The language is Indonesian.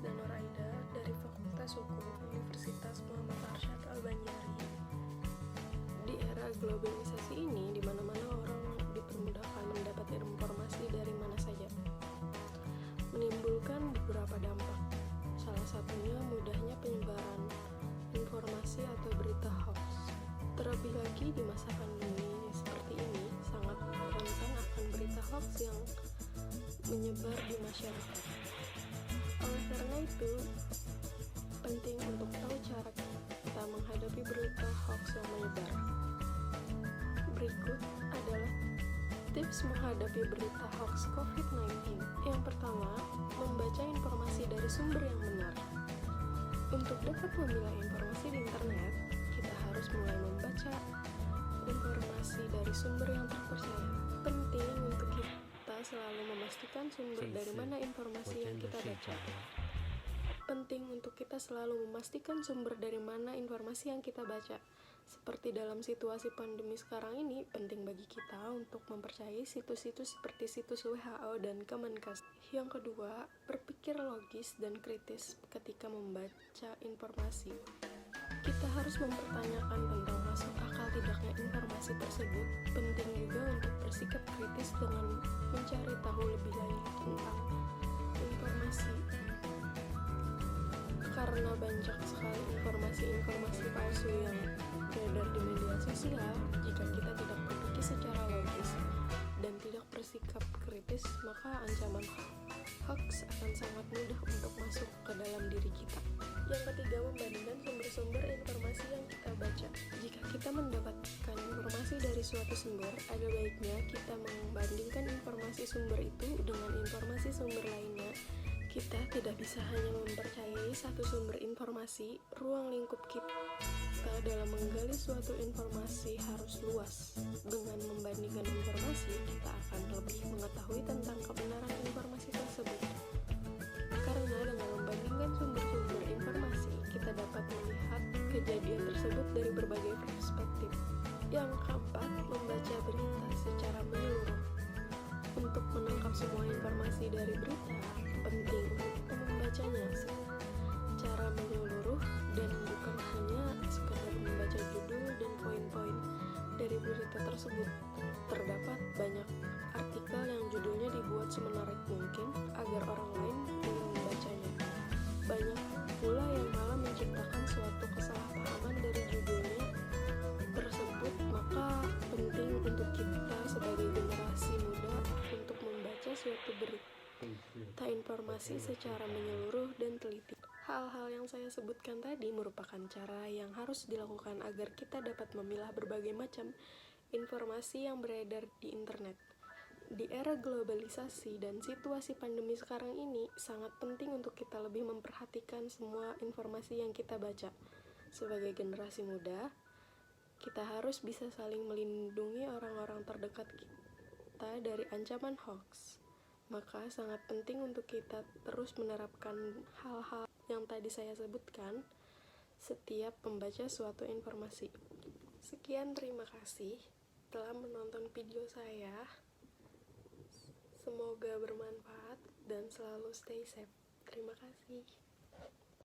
Danur Aida dari Fakultas Hukum Universitas Muhammad Arsyad Al-Banjari. Di era globalisasi ini, di mana-mana orang dipermudahkan mendapat informasi dari mana saja, menimbulkan beberapa dampak. Salah satunya mudahnya penyebaran informasi atau berita hoax. Terlebih lagi di masa pandemi seperti ini, sangat rentan akan berita hoax yang menyebar di masyarakat. Oleh karena itu, penting untuk tahu cara kita menghadapi berita hoax yang menyebar. Berikut adalah tips menghadapi berita hoax COVID-19. Yang pertama, membaca informasi dari sumber yang benar. Untuk dapat memilah informasi di internet, kita harus mulai membaca informasi dari sumber yang terpercaya. Penting untuk kita selalu memastikan sumber dari mana informasi yang kita baca. Penting untuk kita selalu memastikan sumber dari mana informasi yang kita baca. Seperti dalam situasi pandemi sekarang ini, penting bagi kita untuk mempercayai situs-situs seperti situs WHO dan Kemenkes. Yang kedua, berpikir logis dan kritis ketika membaca informasi. Kita harus mempertanyakan tentang masuk akal tidaknya informasi tersebut. Penting juga untuk bersikap kritis dengan mencari tahu lebih lanjut tentang informasi. Karena banyak sekali informasi-informasi palsu yang beredar di media sosial, jika kita tidak berpikir secara logis dan tidak bersikap kritis, maka ancaman hoax akan sangat mudah untuk masuk ke dalam diri kita. Yang ketiga, membandingkan sumber-sumber informasi yang kita baca. Jika kita mendapatkan informasi dari suatu sumber, ada baiknya kita membandingkan informasi sumber itu dengan informasi sumber lainnya. Kita tidak bisa hanya mempercayai satu sumber informasi. Ruang lingkup kita dalam menggali suatu informasi harus luas. Dengan membandingkan informasi, kita akan lebih mengetahui tentang kebenaran informasi tersebut. Karena dengan membandingkan sumber-sumber informasi, kita dapat melihat kejadian tersebut dari berbagai perspektif. Yang keempat, membaca berita secara menyeluruh. Untuk menangkap semua informasi dari berita, penting untuk membacanya secara menyeluruh dan bukan hanya sekedar membaca judul dan poin-poin dari berita tersebut. Terdapat banyak artikel yang judulnya dibuat semenarik mungkin agar orang lain ingin membacanya. Banyak pula yang malah menciptakan suatu kesalahpahaman dari judulnya tersebut. Maka penting untuk kita sebagai generasi muda untuk membaca suatu berita informasi secara menyeluruh dan teliti. Hal-hal yang saya sebutkan tadi merupakan cara yang harus dilakukan agar kita dapat memilah berbagai macam informasi yang beredar di internet. Di era globalisasi dan situasi pandemi sekarang ini, sangat penting untuk kita lebih memperhatikan semua informasi yang kita baca. Sebagai generasi muda, kita harus bisa saling melindungi orang-orang terdekat kita dari ancaman hoax. Maka sangat penting untuk kita terus menerapkan hal-hal yang tadi saya sebutkan setiap membaca suatu informasi. Sekian, terima kasih telah menonton video saya. Semoga bermanfaat dan selalu stay safe. Terima kasih.